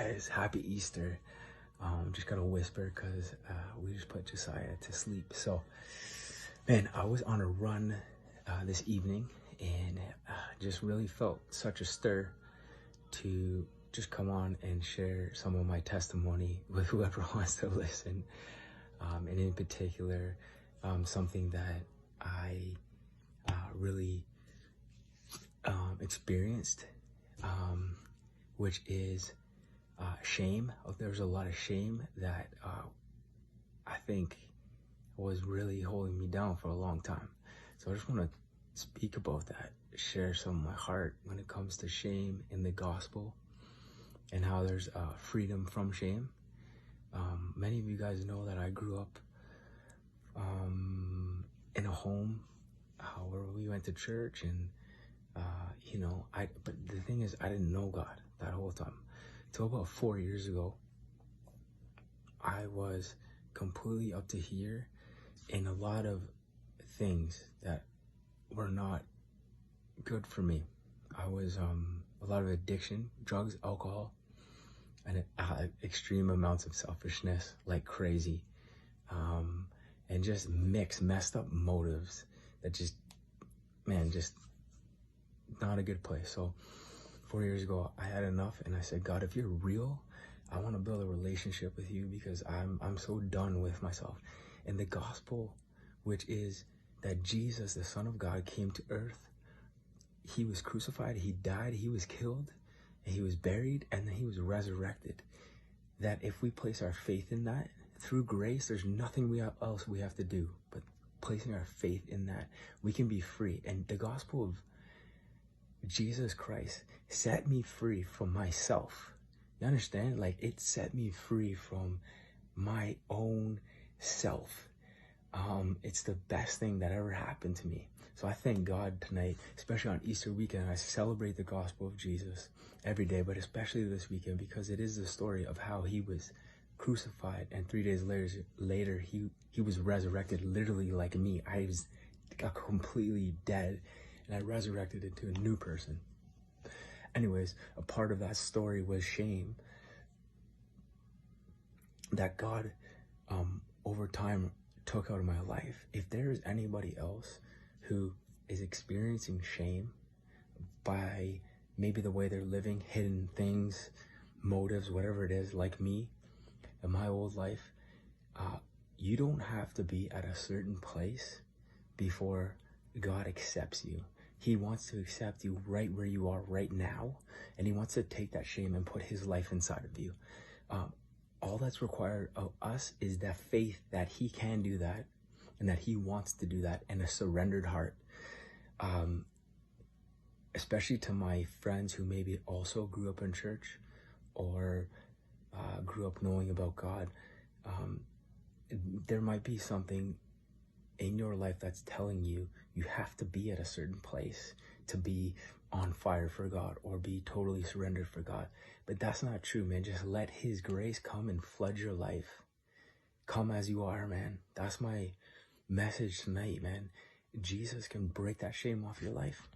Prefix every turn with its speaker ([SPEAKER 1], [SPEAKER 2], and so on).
[SPEAKER 1] guys, happy Easter. Just gonna whisper because we just put Josiah to sleep. So, man, I was on a run this evening and just really felt such a stir to just come on and share some of my testimony with whoever wants to listen. And in particular, something that I really experienced, which is shame. There's a lot of shame that I think was really holding me down for a long time. So I just want to speak about that, share some of my heart when it comes to shame in the gospel and how there's freedom from shame. Many of you guys know that I grew up in a home where we went to church, and but the thing is, I didn't know God that whole time. Till about 4 years ago, I was completely up to here in a lot of things that were not good for me. I was a lot of addiction, drugs, alcohol, and extreme amounts of selfishness, like crazy, and just messed up motives that just not a good place. So 4 years ago, I had enough, and I said, God, if you're real, I want to build a relationship with you, because I'm so done with myself. And the gospel, which is that Jesus, the Son of God, came to earth. He was crucified, he died, he was killed, and he was buried, and then he was resurrected. That if we place our faith in that, through grace, there's nothing else we have to do but placing our faith in that, we can be free. And the gospel of Jesus Christ set me free from myself. You understand? Like, it set me free from my own self. It's the best thing that ever happened to me. So I thank God tonight, especially on Easter weekend. I celebrate the gospel of Jesus every day, but especially this weekend, because it is the story of how he was crucified, and 3 days later he was resurrected, literally like me. I got completely dead, and I resurrected into a new person. Anyways, a part of that story was shame that God over time took out of my life. If there is anybody else who is experiencing shame by maybe the way they're living, hidden things, motives, whatever it is, like me in my old life, you don't have to be at a certain place before God accepts you. He wants to accept you right where you are right now, and he wants to take that shame and put his life inside of you. All that's required of us is that faith that he can do that, and that he wants to do that, and a surrendered heart. Especially to my friends who maybe also grew up in church or grew up knowing about God, there might be something in your life that's telling you you have to be at a certain place to be on fire for God or be totally surrendered for God. But that's not true, man. Just let his grace come and flood your life. Come as you are, man. That's my message tonight, man. Jesus can break that shame off your life.